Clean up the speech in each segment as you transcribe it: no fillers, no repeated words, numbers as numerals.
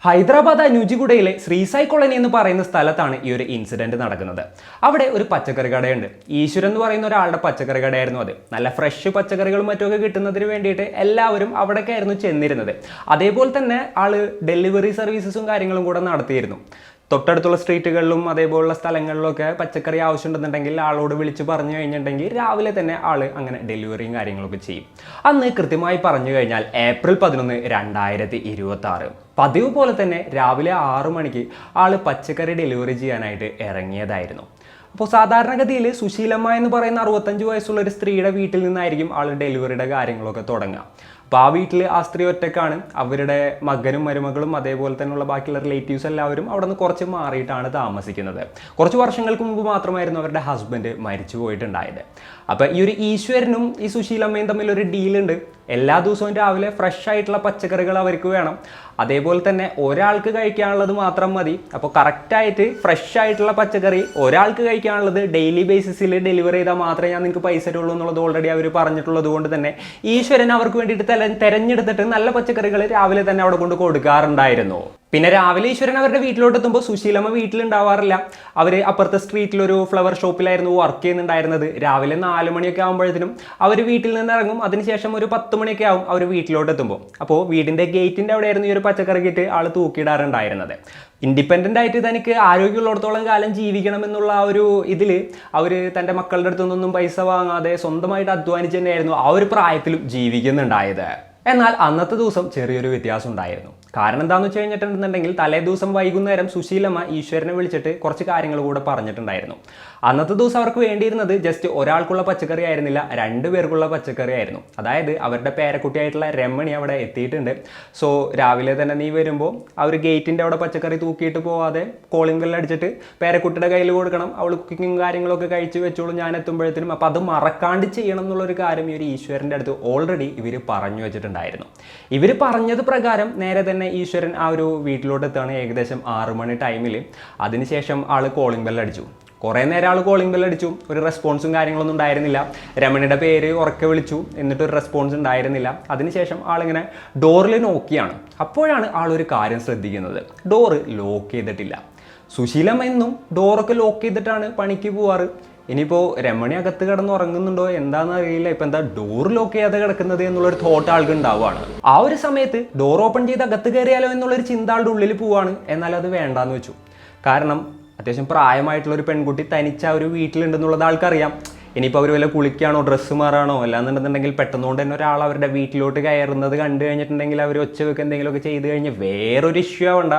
Hyderabad അനുജിഗുഡയിലെ Srisai colony എന്ന് പറയുന്ന സ്ഥലത്താണ് ഈ ഒരു ഇൻസിഡന്റ് നടക്കുന്നത്. അവിടെ ഒരു പച്ചക്കറി കടയുണ്ട്. ഈശ്വരൻ എന്ന് പറയുന്ന ഒരാളുടെ പച്ചക്കറി കടയായിരുന്നു അത്. നല്ല ഫ്രഷ് പച്ചക്കറികളും മറ്റുമൊക്കെ കിട്ടുന്നതിന് വേണ്ടിയിട്ട് എല്ലാവരും അവിടേക്കായിരുന്നു ചെന്നിരുന്നത്. അതേപോലെ തന്നെ ആള് ഡെലിവറി സർവീസസും കാര്യങ്ങളും കൂടെ നടത്തിയിരുന്നു. തൊട്ടടുത്തുള്ള സ്ട്രീറ്റുകളിലും അതേപോലുള്ള സ്ഥലങ്ങളിലൊക്കെ പച്ചക്കറി ആവശ്യമുണ്ടെന്നുണ്ടെങ്കിൽ ആളോട് വിളിച്ച് പറഞ്ഞു കഴിഞ്ഞിട്ടുണ്ടെങ്കിൽ രാവിലെ തന്നെ ആള് അങ്ങനെ ഡെലിവറിയും കാര്യങ്ങളൊക്കെ ചെയ്യും. അന്ന് കൃത്യമായി പറഞ്ഞു കഴിഞ്ഞാൽ ഏപ്രിൽ 11, 2026 പതിവ് പോലെ തന്നെ രാവിലെ 6 മണിക്ക് ആള് പച്ചക്കറി ഡെലിവറി ചെയ്യാനായിട്ട് ഇറങ്ങിയതായിരുന്നു. അപ്പോൾ സാധാരണഗതിയിൽ സുശീലമ്മ എന്ന് പറയുന്ന 65 വയസ്സുള്ള ഒരു സ്ത്രീയുടെ വീട്ടിൽ നിന്നായിരിക്കും ആൾ ഡെലിവറിയുടെ കാര്യങ്ങളൊക്കെ തുടങ്ങുക. അപ്പോൾ ആ വീട്ടിൽ ആ സ്ത്രീ ഒറ്റക്കാണ്. അവരുടെ മകനും മരുമകളും അതേപോലെ തന്നെയുള്ള ബാക്കിയുള്ള റിലേറ്റീവ്സ് എല്ലാവരും അവിടെ നിന്ന് കുറച്ച് മാറിയിട്ടാണ് താമസിക്കുന്നത്. കുറച്ച് വർഷങ്ങൾക്ക് മുമ്പ് മാത്രമായിരുന്നു അവരുടെ ഹസ്ബൻഡ് മരിച്ചു പോയിട്ടുണ്ടായത്. അപ്പോൾ ഈ ഒരു ഈശ്വരനും ഈ സുശീലമ്മയും തമ്മിലൊരു ഡീലുണ്ട്. എല്ലാ ദിവസവും രാവിലെ ഫ്രഷ് ആയിട്ടുള്ള പച്ചക്കറികൾ അവർക്ക് വേണം. അതേപോലെ തന്നെ ഒരാൾക്ക് കഴിക്കാനുള്ളത് മാത്രം മതി. അപ്പോൾ കറക്റ്റായിട്ട് ഫ്രഷ് ആയിട്ടുള്ള പച്ചക്കറി ഒരാൾക്ക് കഴിക്കാനുള്ളത് ഡെയിലി ബേസിസിൽ ഡെലിവറി ചെയ്താൽ മാത്രമേ ഞാൻ നിങ്ങൾക്ക് പൈസ തരുള്ളൂ എന്നുള്ളത് ഓൾറെഡി അവർ പറഞ്ഞിട്ടുള്ളത് കൊണ്ട് തന്നെ ഈശ്വരൻ അവർക്ക് വേണ്ടിയിട്ട് തെരഞ്ഞെടുത്തിട്ട് നല്ല പച്ചക്കറികൾ രാവിലെ തന്നെ അവിടെ കൊണ്ട് കൊടുക്കാറുണ്ടായിരുന്നു. പിന്നെ രാവിലെ ഈശ്വരൻ അവരുടെ വീട്ടിലോട്ട് എത്തുമ്പോൾ സുശീലമ്മ വീട്ടിലുണ്ടാവാറില്ല. അവർ അപ്പുറത്തെ സ്ട്രീറ്റിലൊരു ഫ്ലവർ ഷോപ്പിലായിരുന്നു വർക്ക് ചെയ്യുന്നുണ്ടായിരുന്നത്. രാവിലെ 4 മണിയൊക്കെ ആകുമ്പോഴത്തേനും അവർ വീട്ടിൽ നിന്ന് ഇറങ്ങും. അതിനുശേഷം ഒരു 10 മണിയൊക്കെ ആവും അവർ വീട്ടിലോട്ട് എത്തുമ്പോൾ. അപ്പോൾ വീടിൻ്റെ ഗേറ്റിൻ്റെ അവിടെയായിരുന്നു ഈ ഒരു പച്ചക്കറി കിറ്റ് ആൾ തൂക്കിയിടാറുണ്ടായിരുന്നത്. ഇൻഡിപെൻഡൻ്റ് ആയിട്ട് തനിക്ക് ആരോഗ്യമുള്ളിടത്തോളം കാലം ജീവിക്കണം എന്നുള്ള ആ ഒരു ഇതിൽ അവർ തൻ്റെ മക്കളുടെ അടുത്തു നിന്നൊന്നും പൈസ വാങ്ങാതെ സ്വന്തമായിട്ട് അധ്വാനിച്ച് തന്നെയായിരുന്നു ആ ഒരു പ്രായത്തിലും ജീവിക്കുന്നുണ്ടായത്. എന്നാൽ അന്നത്തെ ദിവസം ചെറിയൊരു വ്യത്യാസം ഉണ്ടായിരുന്നു. കാരണം എന്താണെന്ന് വെച്ച് കഴിഞ്ഞിട്ടുണ്ടെന്നുണ്ടെങ്കിൽ തലേ ദിവസം വൈകുന്നേരം സുശീലമ്മ ഈശ്വരനെ വിളിച്ചിട്ട് കുറച്ച് കാര്യങ്ങൾ കൂടെ പറഞ്ഞിട്ടുണ്ടായിരുന്നു. അന്നത്തെ ദിവസം അവർക്ക് വേണ്ടിയിരുന്നത് ജസ്റ്റ് ഒരാൾക്കുള്ള പച്ചക്കറി ആയിരുന്നില്ല, 2 പേർക്കുള്ള പച്ചക്കറി ആയിരുന്നു. അതായത് അവരുടെ പേരക്കുട്ടിയായിട്ടുള്ള രമണി അവിടെ എത്തിയിട്ടുണ്ട്. സോ രാവിലെ തന്നെ നീ വരുമ്പോൾ ആ ഒരു ഗേറ്റിൻ്റെ അവിടെ പച്ചക്കറി തൂക്കിയിട്ട് പോവാതെ കോളിംഗ് ബെൽ അടിച്ചിട്ട് പേരക്കുട്ടിയുടെ കയ്യിൽ കൊടുക്കണം. അവൾ കുക്കിങ്ങും കാര്യങ്ങളൊക്കെ കഴിച്ച് വെച്ചോളൂ ഞാൻ എത്തുമ്പോഴത്തേനും. അപ്പോൾ അത് മറക്കാണ്ട് ചെയ്യണം എന്നുള്ളൊരു കാര്യം ഈ ഒരു ഈശ്വരൻ്റെ അടുത്ത് ഓൾറെഡി ഇവർ പറഞ്ഞു വെച്ചിട്ടുണ്ടായിരുന്നു. ഇവർ പറഞ്ഞത് പ്രകാരം നേരെ തന്നെ ഈശ്വരൻ ആ ഒരു വീട്ടിലോട്ട് എത്തുകയാണ് ഏകദേശം 6 മണി ടൈമിൽ. അതിനുശേഷം ആൾ കോളിംഗ് ബെൽ അടിച്ചു. കുറേ നേരം ആൾ കോളിംഗ് ബെൽ അടിച്ചു. ഒരു റെസ്പോൺസും കാര്യങ്ങളൊന്നും ഉണ്ടായിരുന്നില്ല. രമണിയുടെ പേര് ഉറക്കെ വിളിച്ചു, എന്നിട്ടൊരു റെസ്പോൺസ് ഉണ്ടായിരുന്നില്ല. അതിനുശേഷം ആളിങ്ങനെ ഡോറിൽ നോക്കിയാണ്. അപ്പോഴാണ് ആളൊരു കാര്യം ശ്രദ്ധിക്കുന്നത്. ഡോറ് ലോക്ക് ചെയ്തിട്ടില്ല. സുശീലമ്മ എന്നും ഡോറൊക്കെ ലോക്ക് ചെയ്തിട്ടാണ് പണിക്ക് പോവാറ്. ഇനിയിപ്പോൾ രമണി അകത്ത് കിടന്ന് ഉറങ്ങുന്നുണ്ടോ എന്താണെന്ന് അറിയില്ല, ഇപ്പം എന്താ ഡോർ ലോക്ക് ചെയ്യാതെ കിടക്കുന്നത് എന്നുള്ളൊരു തോട്ട് ആൾക്ക് ഉണ്ടാവുകയാണ്. ആ ഒരു സമയത്ത് ഡോർ ഓപ്പൺ ചെയ്ത് അകത്ത് കയറിയാലോ എന്നുള്ളൊരു ചിന്ത ആളുടെ ഉള്ളിൽ പോവാണ്. എന്നാൽ അത് വേണ്ടാന്ന് വെച്ചു. കാരണം അത്യാവശ്യം പ്രായമായിട്ടുള്ളൊരു പെൺകുട്ടി തനിച്ച ഒരു വീട്ടിലുണ്ടെന്നുള്ളത് ആൾക്കറിയാം. ഇനിയിപ്പോൾ അവർ വല്ല കുളിക്കുകയാണോ ഡ്രസ്സ് മാറാണോ അല്ലാന്നുണ്ടെന്നുണ്ടെങ്കിൽ പെട്ടെന്നുകൊണ്ട് തന്നെ ഒരാൾ അവരുടെ വീട്ടിലോട്ട് കയറുന്നത് കണ്ടു കഴിഞ്ഞിട്ടുണ്ടെങ്കിൽ അവർ ഒച്ച വെക്ക് എന്തെങ്കിലുമൊക്കെ ചെയ്ത് കഴിഞ്ഞ് വേറൊരു ഇഷ്യൂ ആവണ്ട.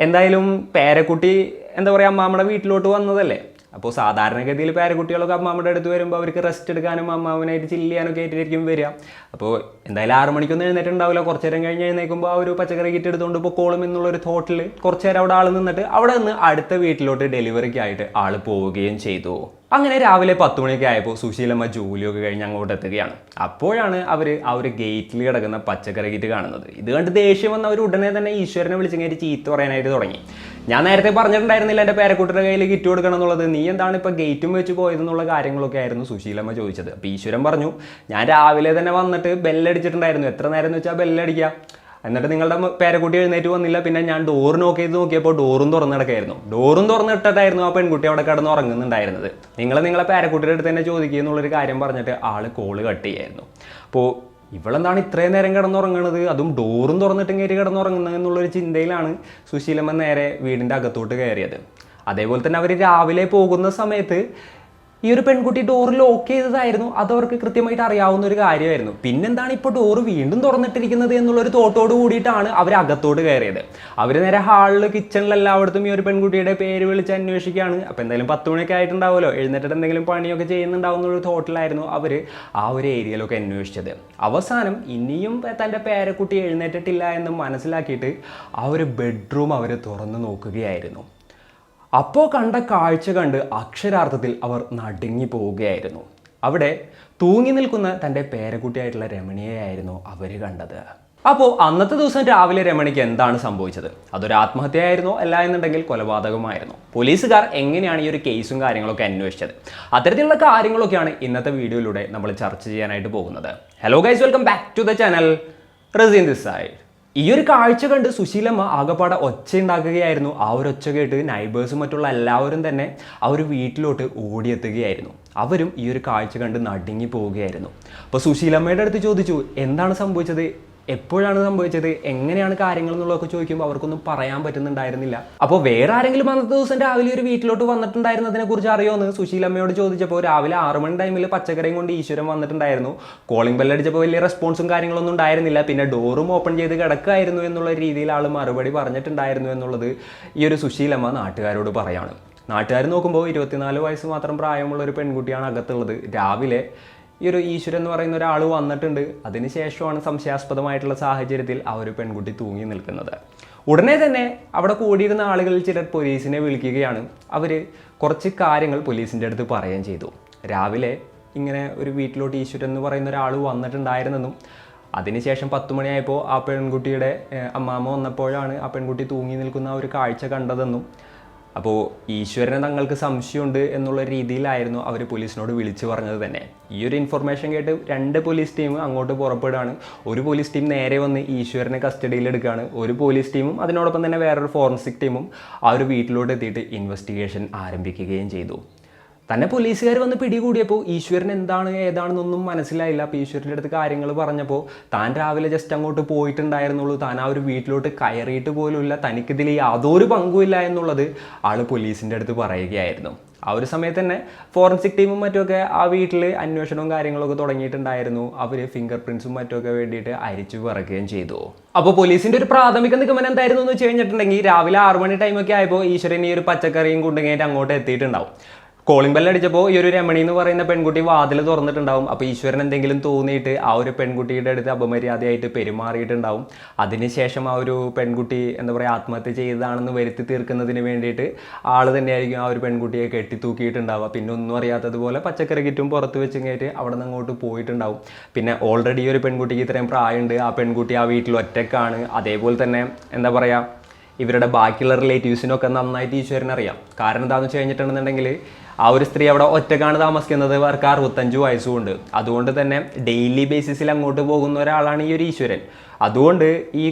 എന്തായാലും പേരക്കുട്ടി എന്താ പറയുക അമ്മാമ്മയുടെ വീട്ടിലോട്ട് വന്നതല്ലേ. അപ്പോൾ സാധാരണഗതിയിൽ പേരക്കുട്ടികളൊക്കെ അമ്മാമ്മയുടെ അടുത്ത് വരുമ്പോൾ അവർക്ക് റെസ്റ്റ് എടുക്കാനും അമ്മാവനായിട്ട് ചില്ല് ചെയ്യാനൊക്കെ ആയിട്ടായിരിക്കും വരിക. അപ്പോൾ എന്തായാലും 6 മണിക്കൊന്നും എഴുന്നേറ്റുണ്ടാവില്ല. കുറച്ച് നേരം കഴിഞ്ഞ് എഴുന്നേൽക്കുമ്പോൾ ആ ഒരു പച്ചക്കറി കിറ്റ് എടുത്തുകൊണ്ട് പൊക്കോളും എന്നുള്ളൊരു തോട്ടിൽ കുറച്ച് നേരം അവിടെ ആൾ നിന്നിട്ട് അവിടെ നിന്ന് അടുത്ത വീട്ടിലോട്ട് ഡെലിവറിക്കായിട്ട് ആൾ പോവുകയും ചെയ്തു. അങ്ങനെ രാവിലെ 10 മണിയൊക്കെ ആയപ്പോൾ സുശീലമ്മ ജോലിയൊക്കെ കഴിഞ്ഞ് അങ്ങോട്ട് എത്തുകയാണ്. അപ്പോഴാണ് അവർ ആ ഒരു ഗേറ്റിൽ കിടക്കുന്ന പച്ചക്കറി കിറ്റ് കാണുന്നത്. ഇത് കണ്ട് ദേഷ്യം വന്ന് അവർ ഉടനെ തന്നെ ഈശ്വരനെ വിളിച്ചെങ്കിൽ ചീത്ത പറയാനായിട്ട് തുടങ്ങി. ഞാൻ നേരത്തെ പറഞ്ഞിട്ടുണ്ടായിരുന്നില്ല എൻ്റെ പേരക്കുട്ടിയുടെ കയ്യിൽ കിറ്റ് കൊടുക്കണം എന്നുള്ളത്, നീ എന്താണ് ഇപ്പോൾ ഗേറ്റും വെച്ച് പോയതെന്നുള്ള കാര്യങ്ങളൊക്കെ ആയിരുന്നു സുശീലമ്മ ചോദിച്ചത്. അപ്പോൾ ഈശ്വരൻ പറഞ്ഞു, ഞാൻ രാവിലെ തന്നെ വന്നിട്ട് ബെല്ലടിച്ചിട്ടുണ്ടായിരുന്നു. എത്ര നേരം എന്ന് വെച്ചാൽ ബെല്ലടിക്കുക. എന്നിട്ട് നിങ്ങളുടെ പേരക്കുട്ടി എഴുന്നേറ്റ് വന്നില്ല. പിന്നെ ഞാൻ ഡോർ നോക്കിയപ്പോൾ ഡോറും തുറന്ന് കിടക്കായിരുന്നു. ഡോറും തുറന്നിട്ടിട്ടായിരുന്നു ആ പെൺകുട്ടി അവിടെ കിടന്ന് ഉറങ്ങുന്നുണ്ടായിരുന്നത്. നിങ്ങളെ പേരക്കുട്ടിയുടെ അടുത്ത് തന്നെ ചോദിക്കുക എന്നുള്ളൊരു കാര്യം പറഞ്ഞിട്ട് ആൾ കോള് കട്ട് ചെയ്യായിരുന്നു. അപ്പോൾ ഇവളെന്താണ് ഇത്രയും നേരം കിടന്നുറങ്ങുന്നത്, അതും ഡോറും തുറന്നിട്ടും കയറി കിടന്നുറങ്ങുന്നത് എന്നുള്ളൊരു ചിന്തയിലാണ് സുശീലമ്മ നേരെ വീടിൻ്റെ അകത്തോട്ട് കയറിയത്. അതേപോലെ തന്നെ അവർ രാവിലെ പോകുന്ന സമയത്ത് ഈ ഒരു പെൺകുട്ടി ഡോർ ലോക്ക് ചെയ്തതായിരുന്നു. അതവർക്ക് കൃത്യമായിട്ട് അറിയാവുന്ന ഒരു കാര്യമായിരുന്നു. പിന്നെന്താണ് ഇപ്പോൾ ഡോറ് വീണ്ടും തുറന്നിട്ടിരിക്കുന്നത് എന്നുള്ളൊരു തോട്ടോട് കൂടിയിട്ടാണ് അവർ അകത്തോട്ട് കയറിയത്. അവർ നേരെ ഹാളിൽ കിച്ചണിൽ എല്ലായിടത്തും ഈ ഒരു പെൺകുട്ടിയുടെ പേര് വിളിച്ച് അന്വേഷിക്കുകയാണ്. അപ്പോൾ എന്തായാലും 10 മണിയൊക്കെ ആയിട്ടുണ്ടാവുമല്ലോ, എഴുന്നേറ്റിട്ട് എന്തെങ്കിലും പണിയൊക്കെ ചെയ്യുന്നുണ്ടാവും എന്നൊരു തോട്ടിലായിരുന്നു അവർ ആ ഒരു ഏരിയയിലൊക്കെ അന്വേഷിച്ചത്. അവസാനം ഇനിയും തൻ്റെ പേരക്കുട്ടി എഴുന്നേറ്റിട്ടില്ല എന്ന് മനസ്സിലാക്കിയിട്ട് ആ ഒരു ബെഡ്റൂം അവർ തുറന്നു നോക്കുകയായിരുന്നു. അപ്പോൾ കണ്ട കാഴ്ച കണ്ട് അക്ഷരാർത്ഥത്തിൽ അവർ നടുങ്ങി പോവുകയായിരുന്നു. അവിടെ തൂങ്ങി നിൽക്കുന്ന തൻ്റെ പേരക്കുട്ടിയായിട്ടുള്ള രമണിയെയായിരുന്നു അവർ കണ്ടത്. അപ്പോൾ അന്നത്തെ ദിവസം രാവിലെ രമണിക്ക് എന്താണ് സംഭവിച്ചത്? അതൊരു ആത്മഹത്യയായിരുന്നോ അല്ല എന്നുണ്ടെങ്കിൽ കൊലപാതകമായിരുന്നു? പോലീസുകാർ എങ്ങനെയാണ് ഈ ഒരു കേസും കാര്യങ്ങളൊക്കെ അന്വേഷിച്ചത്? അത്തരത്തിലുള്ള കാര്യങ്ങളൊക്കെയാണ് ഇന്നത്തെ വീഡിയോയിലൂടെ നമ്മൾ ചർച്ച ചെയ്യാനായിട്ട് പോകുന്നത്. Hello guys, welcome back to the channel. Razeen this side. ഈ ഒരു കാഴ്ച കണ്ട് സുശീലമ്മ ആകെപ്പാടെ ഒച്ച ഉണ്ടാക്കുകയായിരുന്നു. ആ ഒരു ഒച്ച കേട്ട് നൈബേഴ്സും മറ്റുള്ള എല്ലാവരും തന്നെ ആ ഒരു വീട്ടിലോട്ട് ഓടിയെത്തുകയായിരുന്നു. അവരും ഈ ഒരു കാഴ്ച കണ്ട് നടുങ്ങി പോവുകയായിരുന്നു. അപ്പോൾ സുശീലമ്മയുടെ അടുത്ത് ചോദിച്ചു, എന്താണ് സംഭവിച്ചത്, എപ്പോഴാണ് സംഭവിച്ചത്, എങ്ങനെയാണ് കാര്യങ്ങൾ എന്നുള്ളതൊക്കെ ചോദിക്കുമ്പോൾ അവർക്കൊന്നും പറയാൻ പറ്റുന്നുണ്ടായിരുന്നില്ല. അപ്പോൾ വേറെ ആരെങ്കിലും അന്നത്തെ ദിവസം രാവിലെ ഒരു വീട്ടിലോട്ട് വന്നിട്ടുണ്ടായിരുന്നതിനെ കുറിച്ച് അറിയുമെന്ന് സുശീലമ്മയോട് ചോദിച്ചപ്പോൾ രാവിലെ 6 മണി ടൈമിൽ പച്ചക്കറിയും കൊണ്ട് ഈശ്വരൻ വന്നിട്ടുണ്ടായിരുന്നു. കോളിംഗ് ബെല്ലടിച്ചപ്പോൾ വലിയ റെസ്പോൺസും കാര്യങ്ങളൊന്നും ഉണ്ടായിരുന്നില്ല. പിന്നെ ഡോറും ഓപ്പൺ ചെയ്ത് കിടക്കായിരുന്നു എന്നുള്ള രീതിയിൽ ആൾ മറുപടി പറഞ്ഞിട്ടുണ്ടായിരുന്നു എന്നുള്ളത് ഈ ഒരു സുശീലമ്മ നാട്ടുകാരോട് പറയാണ്. നാട്ടുകാർ നോക്കുമ്പോൾ 24 വയസ്സ് മാത്രം പ്രായമുള്ള ഒരു പെൺകുട്ടിയാണ് അകത്തുള്ളത്. രാവിലെ ഈ ഒരു ഈശ്വരൻ എന്ന് പറയുന്ന ഒരാൾ വന്നിട്ടുണ്ട്. അതിനുശേഷമാണ് സംശയാസ്പദമായിട്ടുള്ള സാഹചര്യത്തിൽ ആ ഒരു പെൺകുട്ടി തൂങ്ങി നിൽക്കുന്നത്. ഉടനെ തന്നെ അവിടെ കൂടിയിരുന്ന ആളുകളിൽ ചിലർ പോലീസിനെ വിളിക്കുകയാണ്. അവർ കുറച്ച് കാര്യങ്ങൾ പോലീസിൻ്റെ അടുത്ത് പറയുകയും ചെയ്തു. രാവിലെ ഇങ്ങനെ ഒരു വീട്ടിലോട്ട് ഈശ്വരൻ എന്ന് പറയുന്ന ഒരാൾ വന്നിട്ടുണ്ടായിരുന്നെന്നും അതിനുശേഷം 10 മണിയായപ്പോൾ ആ പെൺകുട്ടിയുടെ അമ്മാമ്മ വന്നപ്പോഴാണ് ആ പെൺകുട്ടി തൂങ്ങി നിൽക്കുന്ന ആ ഒരു കാഴ്ച കണ്ടതെന്നും, അപ്പോൾ ഈശ്വരനെ തങ്ങൾക്ക് സംശയമുണ്ട് എന്നുള്ള രീതിയിലായിരുന്നു അവർ പോലീസിനോട് വിളിച്ചു പറഞ്ഞത് തന്നെ. ഈ ഒരു ഇൻഫർമേഷൻ കേട്ട് 2 പോലീസ് ടീം അങ്ങോട്ട് പുറപ്പെടുകയാണ്. ഒരു പോലീസ് ടീം നേരെ വന്ന് ഈശ്വരനെ കസ്റ്റഡിയിൽ എടുക്കുകയാണ്. ഒരു പോലീസ് ടീമും അതിനോടൊപ്പം തന്നെ വേറൊരു ഫോറൻസിക് ടീമും ആ ഒരു വീട്ടിലോട്ട് എത്തിയിട്ട് ഇൻവെസ്റ്റിഗേഷൻ ആരംഭിക്കുകയും ചെയ്തു. തന്നെ പോലീസുകാർ വന്ന് പിടികൂടിയപ്പോൾ ഈശ്വരൻ എന്താണ് ഏതാണെന്നൊന്നും മനസ്സിലായില്ല. അപ്പോൾ ഈശ്വരൻ്റെ അടുത്ത് കാര്യങ്ങൾ പറഞ്ഞപ്പോൾ താൻ രാവിലെ ജസ്റ്റ് അങ്ങോട്ട് പോയിട്ടുണ്ടായിരുന്നുള്ളൂ, താൻ ആ ഒരു വീട്ടിലോട്ട് കയറിയിട്ട് പോലുമില്ല, തനിക്കിതിൽ യാതൊരു പങ്കുമില്ല എന്നുള്ളത് ആൾ പോലീസിൻ്റെ അടുത്ത് പറയുകയായിരുന്നു. ആ ഒരു സമയത്ത് തന്നെ ഫോറൻസിക് ടീമും മറ്റുമൊക്കെ ആ വീട്ടിൽ അന്വേഷണവും കാര്യങ്ങളൊക്കെ തുടങ്ങിയിട്ടുണ്ടായിരുന്നു. അവർ ഫിംഗർ പ്രിൻസും മറ്റുമൊക്കെ വേണ്ടിയിട്ട് അരിച്ചു പറക്കുകയും ചെയ്തു. അപ്പോൾ പോലീസിൻ്റെ ഒരു പ്രാഥമിക നിഗമനം എന്തായിരുന്നു എന്ന് വെച്ച് കഴിഞ്ഞിട്ടുണ്ടെങ്കിൽ രാവിലെ 6 മണി ടൈമൊക്കെ ആയപ്പോൾ ഈശ്വരൻ ഈ ഒരു പച്ചക്കറിയും കൊണ്ടുകഴിഞ്ഞിട്ട് അങ്ങോട്ട് എത്തിയിട്ടുണ്ടാവും. കോളിംഗ് ബെല്ലടിച്ചപ്പോൾ ഈ ഒരു രമണി എന്ന് പറയുന്ന പെൺകുട്ടി വാതിൽ തുറന്നിട്ടുണ്ടാവും. അപ്പോൾ ഈശ്വരൻ എന്തെങ്കിലും തോന്നിയിട്ട് ആ ഒരു പെൺകുട്ടിയുടെ അടുത്ത് അപമര്യാദയായിട്ട് പെരുമാറിയിട്ടുണ്ടാവും. അതിനുശേഷം ആ ഒരു പെൺകുട്ടി എന്താ പറയുക ആത്മഹത്യ ചെയ്തതാണെന്ന് വരുത്തി തീർക്കുന്നതിന് വേണ്ടിയിട്ട് ആൾ തന്നെയായിരിക്കും ആ ഒരു പെൺകുട്ടിയെ കെട്ടിത്തൂക്കിയിട്ടുണ്ടാവുക. പിന്നെ ഒന്നും അറിയാത്തതുപോലെ പച്ചക്കറി കിറ്റും പുറത്ത് വെച്ച് കഴിഞ്ഞിട്ട് അവിടെ നിന്ന് അങ്ങോട്ട് പോയിട്ടുണ്ടാവും. പിന്നെ ഓൾറെഡി ഒരു പെൺകുട്ടിക്ക് ഇത്രയും പ്രായമുണ്ട്, ആ പെൺകുട്ടി ആ വീട്ടിൽ ഒറ്റക്കാണ്. അതേപോലെ തന്നെ എന്താ പറയുക ഇവരുടെ ബാക്കിയുള്ള റിലേറ്റീവ്സിനൊക്കെ നന്നായിട്ട് ഈശ്വരനെ അറിയാം. കാരണം എന്താണെന്ന് വെച്ച് കഴിഞ്ഞിട്ടുണ്ടെന്നുണ്ടെങ്കിൽ ആ ഒരു സ്ത്രീ അവിടെ ഒറ്റക്കാണ് താമസിക്കുന്നത്. അവർക്ക് 65 വയസ്സുമുണ്ട്. അതുകൊണ്ട് തന്നെ ഡെയിലി ബേസിസിൽ അങ്ങോട്ട് പോകുന്ന ഒരാളാണ് ഈ ഒരു ഈശ്വരൻ. അതുകൊണ്ട് ഈ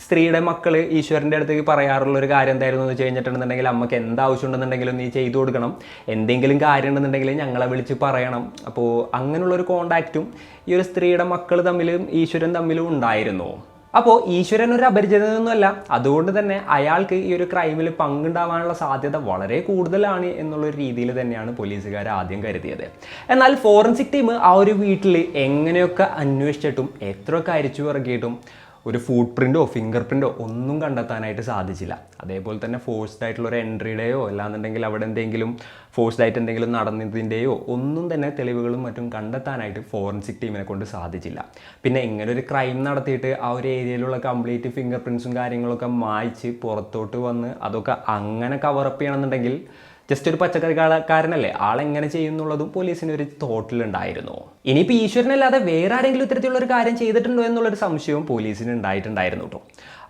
സ്ത്രീയുടെ മക്കൾ ഈശ്വരൻ്റെ അടുത്തേക്ക് പറയാറുള്ള ഒരു കാര്യം എന്തായിരുന്നു എന്ന് വെച്ച് കഴിഞ്ഞിട്ടുണ്ടെന്നുണ്ടെങ്കിൽ അമ്മക്ക് എന്താവശ്യം ഉണ്ടെന്നുണ്ടെങ്കിലും നീ ചെയ്തു കൊടുക്കണം, എന്തെങ്കിലും കാര്യം ഉണ്ടെന്നുണ്ടെങ്കിൽ ഞങ്ങളെ വിളിച്ച് പറയണം. അപ്പോൾ അങ്ങനെയുള്ളൊരു കോണ്ടാക്റ്റും ഈ ഒരു സ്ത്രീയുടെ മക്കൾ തമ്മിലും ഈശ്വരൻ തമ്മിലും ഉണ്ടായിരുന്നു. അപ്പോൾ ഈശ്വരൻ ഒരു അപരിചിതനൊന്നുമല്ല. അതുകൊണ്ട് തന്നെ അയാൾക്ക് ഈ ഒരു ക്രൈമിൽ പങ്കുണ്ടാവാനുള്ള സാധ്യത വളരെ കൂടുതലാണ് എന്നുള്ളൊരു രീതിയിൽ തന്നെയാണ് പോലീസുകാർ ആദ്യം കരുതിയത്. എന്നാൽ ഫോറൻസിക് ടീം ആ ഒരു വീട്ടിൽ എങ്ങനെയൊക്കെ അന്വേഷിച്ചിട്ടും എത്രയൊക്കെ അരിച്ചു ഇറക്കിയിട്ടും ഒരു ഫുട് പ്രിൻറ്റോ ഫിംഗർ പ്രിൻറ്റോ ഒന്നും കണ്ടെത്താനായിട്ട് സാധിച്ചില്ല. അതേപോലെ തന്നെ ഫോഴ്സ്ഡ് ആയിട്ടുള്ള ഒരു എൻട്രിയുടെയോ അല്ലാന്നുണ്ടെങ്കിൽ അവിടെ എന്തെങ്കിലും ഫോഴ്സ്ഡ് ആയിട്ട് എന്തെങ്കിലും നടന്നതിൻ്റെയോ ഒന്നും തന്നെ തെളിവുകളും മറ്റും കണ്ടെത്താനായിട്ട് ഫോറൻസിക് ടീമിനെ കൊണ്ട് സാധിച്ചില്ല. പിന്നെ ഇങ്ങനെ ഒരു ക്രൈം നടത്തിയിട്ട് ആ ഒരു ഏരിയയിലുള്ള കംപ്ലീറ്റ് ഫിംഗർ പ്രിൻറ്റ്സും കാര്യങ്ങളൊക്കെ മായ്ച്ച് പുറത്തോട്ട് വന്ന് അതൊക്കെ അങ്ങനെ കവറപ്പ് ചെയ്യണമെന്നുണ്ടെങ്കിൽ ജസ്റ്റ് ഒരു പച്ചക്കറിക്കാരനല്ലേ, ആളെങ്ങനെ ചെയ്യുന്നുള്ളതും പോലീസിന് ഒരു തോട്ടിലുണ്ടായിരുന്നു. ഇനിയിപ്പോൾ ഈശ്വരനല്ലാതെ വേറെ ആരെങ്കിലും ഇത്തരത്തിലുള്ള ഒരു കാര്യം ചെയ്തിട്ടുണ്ടോ എന്നുള്ളൊരു സംശയവും പോലീസിന് ഉണ്ടായിട്ടുണ്ടായിരുന്നു കേട്ടോ.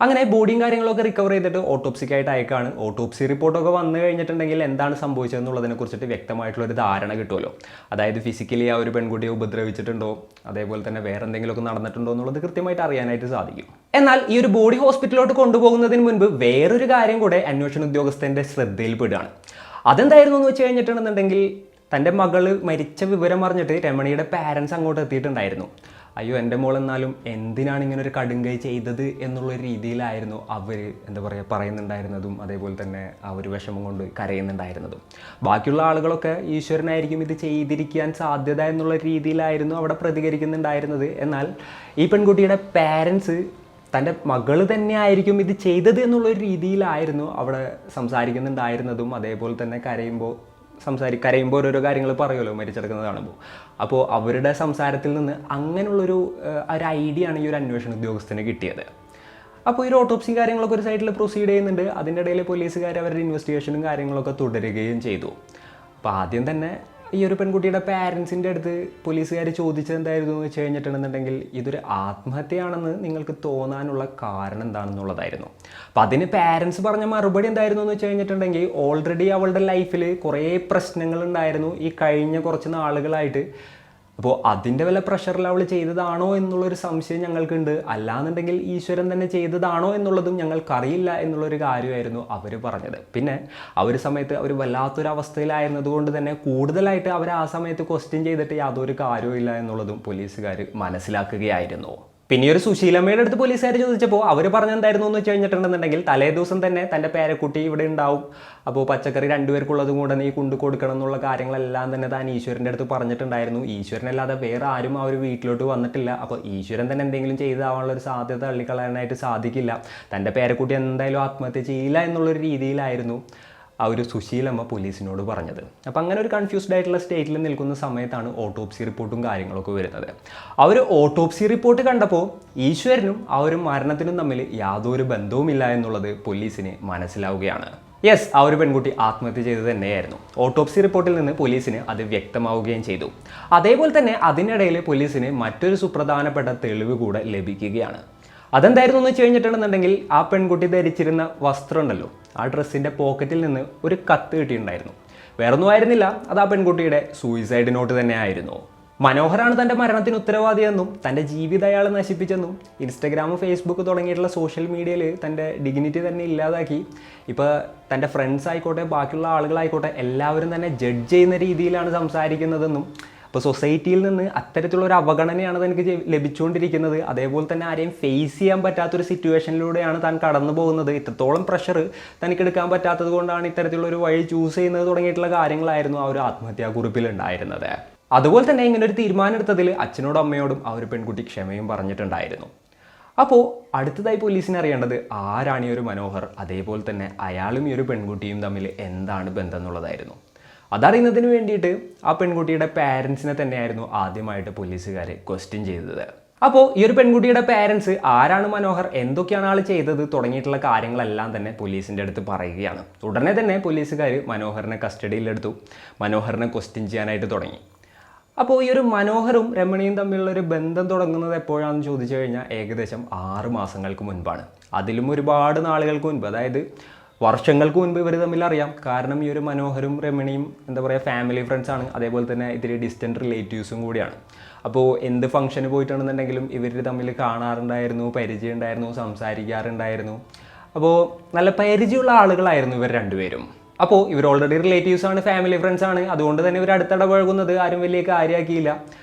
അങ്ങനെ ബോഡിയും കാര്യങ്ങളൊക്കെ റിക്കവർ ചെയ്തിട്ട് ഓട്ടോപ്സിക്കായിട്ട് അയക്കാണ്. ഓട്ടോപ്സി റിപ്പോർട്ടൊക്കെ വന്നു കഴിഞ്ഞിട്ടുണ്ടെങ്കിൽ എന്താണ് സംഭവിച്ചതെന്നുള്ളതിനെ കുറിച്ചിട്ട് വ്യക്തമായിട്ടുള്ളൊരു ധാരണ കിട്ടുമല്ലോ. അതായത് ഫിസിക്കലി ആ ഒരു പെൺകുട്ടിയെ ഉപദ്രവിച്ചിട്ടുണ്ടോ, അതേപോലെ തന്നെ വേറെ എന്തെങ്കിലുമൊക്കെ നടന്നിട്ടുണ്ടോ എന്നുള്ളത് കൃത്യമായിട്ട് അറിയാനായിട്ട് സാധിക്കും. എന്നാൽ ഈ ഒരു ബോഡി ഹോസ്പിറ്റലിലോട്ട് കൊണ്ടുപോകുന്നതിന് മുൻപ് വേറൊരു കാര്യം കൂടെ അന്വേഷണ ഉദ്യോഗസ്ഥൻ്റെ ശ്രദ്ധയിൽപ്പെടുകയാണ്. അതെന്തായിരുന്നു എന്ന് വെച്ച് കഴിഞ്ഞിട്ടുണ്ടെന്നുണ്ടെങ്കിൽ തൻ്റെ മകൾ മരിച്ച വിവരം അറിഞ്ഞിട്ട് രമണിയുടെ പാരൻസ് അങ്ങോട്ട് എത്തിയിട്ടുണ്ടായിരുന്നു. അയ്യോ എൻ്റെ മോൾ എന്നാലും എന്തിനാണ് ഇങ്ങനെ ഒരു കടുങ്കൈ ചെയ്തത് എന്നുള്ളൊരു രീതിയിലായിരുന്നു അവർ എന്താ പറയുക പറയുന്നുണ്ടായിരുന്നതും അതേപോലെ തന്നെ ആ ഒരു വിഷമം കൊണ്ട് കരയുന്നുണ്ടായിരുന്നതും. ബാക്കിയുള്ള ആളുകളൊക്കെ ഈശ്വരനായിരിക്കും ഇത് ചെയ്തിരിക്കാൻ സാധ്യത എന്നുള്ള രീതിയിലായിരുന്നു അവിടെ പ്രതികരിക്കുന്നുണ്ടായിരുന്നത്. എന്നാൽ ഈ പെൺകുട്ടിയുടെ പാരൻസ് തൻ്റെ മകൾ തന്നെയായിരിക്കും ഇത് ചെയ്തത് എന്നുള്ളൊരു രീതിയിലായിരുന്നു അവിടെ സംസാരിക്കുന്നുണ്ടായിരുന്നതും. അതേപോലെ തന്നെ കരയുമ്പോൾ ഓരോരോ കാര്യങ്ങൾ പറയുമല്ലോ മരിച്ചെടുക്കുന്നത് കാണുമ്പോൾ. അപ്പോൾ അവരുടെ സംസാരത്തിൽ നിന്ന് അങ്ങനെയുള്ളൊരു ഐഡിയ ആണ് ഈ ഒരു അന്വേഷണ ഉദ്യോഗസ്ഥന് കിട്ടിയത്. അപ്പോൾ ഈ ഒരു ഓട്ടോപ്സിയും കാര്യങ്ങളൊക്കെ ഒരു സൈഡിൽ പ്രൊസീഡ് ചെയ്യുന്നുണ്ട്. അതിൻ്റെ ഇടയിൽ പോലീസുകാർ അവരുടെ ഇൻവെസ്റ്റിഗേഷനും കാര്യങ്ങളൊക്കെ തുടരുകയും ചെയ്തു. അപ്പോൾ ആദ്യം തന്നെ ഈ ഒരു പെൺകുട്ടിയുടെ പാരൻസിൻ്റെ അടുത്ത് പോലീസുകാർ ചോദിച്ചത് എന്തായിരുന്നു എന്ന് വെച്ച് കഴിഞ്ഞിട്ടുണ്ടെന്നുണ്ടെങ്കിൽ ഇതൊരു ആത്മഹത്യയാണെന്ന് നിങ്ങൾക്ക് തോന്നാനുള്ള കാരണം എന്താണെന്നുള്ളതായിരുന്നു. അപ്പം അതിന് പാരൻസ് പറഞ്ഞ മറുപടി എന്തായിരുന്നു എന്ന് വെച്ച് കഴിഞ്ഞിട്ടുണ്ടെങ്കിൽ ഓൾറെഡി അവളുടെ ലൈഫിൽ കുറേ പ്രശ്നങ്ങളുണ്ടായിരുന്നു. ഈ കഴിഞ്ഞ കുറച്ച് നാളുകളായിട്ട് അപ്പോൾ അതിൻ്റെ വല്ല പ്രഷറിൽ അവൾ ചെയ്തതാണോ എന്നുള്ളൊരു സംശയം ഞങ്ങൾക്കുണ്ട്. അല്ലാന്നുണ്ടെങ്കിൽ ഈശ്വരൻ തന്നെ ചെയ്തതാണോ എന്നുള്ളതും ഞങ്ങൾക്കറിയില്ല എന്നുള്ളൊരു കാര്യമായിരുന്നു അവർ പറഞ്ഞത്. പിന്നെ ആ ഒരു സമയത്ത് അവർ വല്ലാത്തൊരു അവസ്ഥയിലായിരുന്നത് കൊണ്ട് തന്നെ കൂടുതലായിട്ട് അവർ ആ സമയത്ത് ക്വസ്റ്റ്യൻ ചെയ്തിട്ട് യാതൊരു കാര്യവും ഇല്ല എന്നുള്ളതും പോലീസുകാർ മനസ്സിലാക്കുകയായിരുന്നു. പിന്നെ ഒരു സുശീലമ്മയുടെ അടുത്ത് പോലീസുകാർ ചോദിച്ചപ്പോൾ അവർ പറഞ്ഞെന്തായിരുന്നു എന്ന് വെച്ച് കഴിഞ്ഞിട്ടുണ്ടെന്നുണ്ടെങ്കിൽ, തലേ ദിവസം തന്നെ തൻ്റെ പേരക്കുട്ടി ഇവിടെ ഉണ്ടാവും, അപ്പോൾ പച്ചക്കറി രണ്ടുപേർക്കുള്ളതും കൂടെ നീ കൊണ്ടു കൊടുക്കണം എന്നുള്ള കാര്യങ്ങളെല്ലാം തന്നെ താൻ ഈശ്വരൻ്റെ അടുത്ത് പറഞ്ഞിട്ടുണ്ടായിരുന്നു. ഈശ്വരനല്ലാതെ വേറെ ആരും ആ ഒരു വീട്ടിലോട്ട് വന്നിട്ടില്ല. അപ്പോൾ ഈശ്വരൻ തന്നെ എന്തെങ്കിലും ചെയ്താവാനുള്ള ഒരു സാധ്യത തള്ളിക്കളയാനായിട്ട് സാധിക്കില്ല. തൻ്റെ പേരക്കുട്ടി എന്തായാലും ആത്മഹത്യ ചെയ്യില്ല എന്നുള്ളൊരു രീതിയിലായിരുന്നു ആ ഒരു സുശീലമ്മ പോലീസിനോട് പറഞ്ഞത്. അപ്പം അങ്ങനെ ഒരു കൺഫ്യൂസ്ഡ് ആയിട്ടുള്ള സ്റ്റേറ്റിൽ നിൽക്കുന്ന സമയത്താണ് ഓട്ടോപ്സി റിപ്പോർട്ടും കാര്യങ്ങളൊക്കെ വരുന്നത്. ആ ഒരു ഓട്ടോപ്സി റിപ്പോർട്ട് കണ്ടപ്പോൾ ഈശ്വരനും ആ ഒരു മരണത്തിനും തമ്മിൽ യാതൊരു ബന്ധവുമില്ല എന്നുള്ളത് പോലീസിന് മനസ്സിലാവുകയാണ്. യെസ്, ആ ഒരു പെൺകുട്ടി ആത്മഹത്യ ചെയ്തത് തന്നെയായിരുന്നു. ഓട്ടോപ്സി റിപ്പോർട്ടിൽ നിന്ന് പോലീസിന് അത് വ്യക്തമാവുകയും ചെയ്തു. അതേപോലെ തന്നെ അതിനിടയിൽ പോലീസിന് മറ്റൊരു സുപ്രധാനപ്പെട്ട തെളിവ് കൂടെ ലഭിക്കുകയാണ്. അതെന്തായിരുന്നു എന്ന് വെച്ച് കഴിഞ്ഞിട്ടുണ്ടെന്നുണ്ടെങ്കിൽ, ആ പെൺകുട്ടി ധരിച്ചിരുന്ന വസ്ത്രം ഉണ്ടല്ലോ, ആ ഡ്രസ്സിൻ്റെ പോക്കറ്റിൽ നിന്ന് ഒരു കത്ത് കിട്ടിയിട്ടുണ്ടായിരുന്നു. വേറൊന്നും ആയിരുന്നില്ല, അത് ആ പെൺകുട്ടിയുടെ സൂയിസൈഡ് നോട്ട് തന്നെ ആയിരുന്നു. മനോഹറാണ് തൻ്റെ മരണത്തിന് ഉത്തരവാദിയെന്നും തൻ്റെ ജീവിതം അയാൾ നശിപ്പിച്ചെന്നും ഇൻസ്റ്റഗ്രാം ഫേസ്ബുക്ക് തുടങ്ങിയിട്ടുള്ള സോഷ്യൽ മീഡിയയിൽ തൻ്റെ ഡിഗ്നിറ്റി തന്നെ ഇല്ലാതാക്കി. ഇപ്പോൾ തൻ്റെ ഫ്രണ്ട്സ് ആയിക്കോട്ടെ ബാക്കിയുള്ള ആളുകളായിക്കോട്ടെ എല്ലാവരും തന്നെ ജഡ്ജ് ചെയ്യുന്ന രീതിയിലാണ് സംസാരിക്കുന്നതെന്നും, ഇപ്പോൾ സൊസൈറ്റിയിൽ നിന്ന് അത്തരത്തിലുള്ള ഒരു അവഗണനയാണ് തനിക്ക് ലഭിച്ചുകൊണ്ടിരിക്കുന്നത്. അതേപോലെ തന്നെ ആരെയും ഫേസ് ചെയ്യാൻ പറ്റാത്തൊരു സിറ്റുവേഷനിലൂടെയാണ് താൻ കടന്നു പോകുന്നത്. ഇത്രത്തോളം പ്രഷർ തനിക്കെടുക്കാൻ പറ്റാത്തത് കൊണ്ടാണ് ഇത്തരത്തിലുള്ളൊരു വഴി ചൂസ് ചെയ്യുന്നത് തുടങ്ങിയിട്ടുള്ള കാര്യങ്ങളായിരുന്നു ആ ഒരു ആത്മഹത്യാക്കുറിപ്പിൽ ഉണ്ടായിരുന്നത്. അതുപോലെ തന്നെ ഇങ്ങനെ ഒരു തീരുമാനം എടുത്തതിൽ അച്ഛനോടും അമ്മയോടും ആ ഒരു പെൺകുട്ടി ക്ഷമയും പറഞ്ഞിട്ടുണ്ടായിരുന്നു. അപ്പോൾ അടുത്തതായി പോലീസിന് അറിയേണ്ടത് ആരാണ് ഈ ഒരു മനോഹർ, അതേപോലെ തന്നെ അയാളും ഈ ഒരു പെൺകുട്ടിയും തമ്മിൽ എന്താണ് ബന്ധം എന്നുള്ളതായിരുന്നു. അതറിയുന്നതിന് വേണ്ടിയിട്ട് ആ പെൺകുട്ടിയുടെ പാരൻസിനെ തന്നെയായിരുന്നു ആദ്യമായിട്ട് പോലീസുകാർ ക്വസ്റ്റ്യൻ ചെയ്തത്. അപ്പോൾ ഈ ഒരു പെൺകുട്ടിയുടെ പാരൻസ് ആരാണ് മനോഹർ, എന്തൊക്കെയാണ് ആൾ ചെയ്തത് തുടങ്ങിയിട്ടുള്ള കാര്യങ്ങളെല്ലാം തന്നെ പോലീസിൻ്റെ അടുത്ത് പറയുകയാണ്. ഉടനെ തന്നെ പോലീസുകാർ മനോഹറിനെ കസ്റ്റഡിയിലെടുത്തു, മനോഹറിനെ ക്വസ്റ്റ്യൻ ചെയ്യാനായിട്ട് തുടങ്ങി. അപ്പോൾ ഈ ഒരു മനോഹറും രമണിയും തമ്മിലുള്ളൊരു ബന്ധം തുടങ്ങുന്നത് എപ്പോഴാണെന്ന് ചോദിച്ചു കഴിഞ്ഞാൽ ഏകദേശം 6 മാസങ്ങൾക്ക് മുൻപാണ്. അതിലും ഒരുപാട് നാളുകൾക്ക് മുൻപ്, അതായത് വർഷങ്ങൾക്ക് മുൻപ് ഇവർ തമ്മിൽ അറിയാം. കാരണം ഈ ഒരു മനോഹരും രമണിയും എന്താ പറയുക ഫാമിലി ഫ്രണ്ട്സാണ്, അതേപോലെ തന്നെ ഇത്തിരി ഡിസ്റ്റൻറ്റ് റിലേറ്റീവ്സും കൂടിയാണ്. അപ്പോൾ എന്ത് ഫംഗ്ഷന് പോയിട്ടുണ്ടെന്നുണ്ടെങ്കിലും ഇവർ തമ്മിൽ കാണാറുണ്ടായിരുന്നു, പരിചയം ഉണ്ടായിരുന്നു, സംസാരിക്കാറുണ്ടായിരുന്നു. അപ്പോൾ നല്ല പരിചയമുള്ള ആളുകളായിരുന്നു ഇവർ രണ്ടുപേരും. അപ്പോൾ ഇവർ ഓൾറെഡി റിലേറ്റീവ്സ് ആണ്, ഫാമിലി ഫ്രണ്ട്സ് ആണ്, അതുകൊണ്ട് തന്നെ ഇവർ അടുത്തിടപഴകുന്നത് ആരും വലിയ കാര്യമാക്കിയില്ല.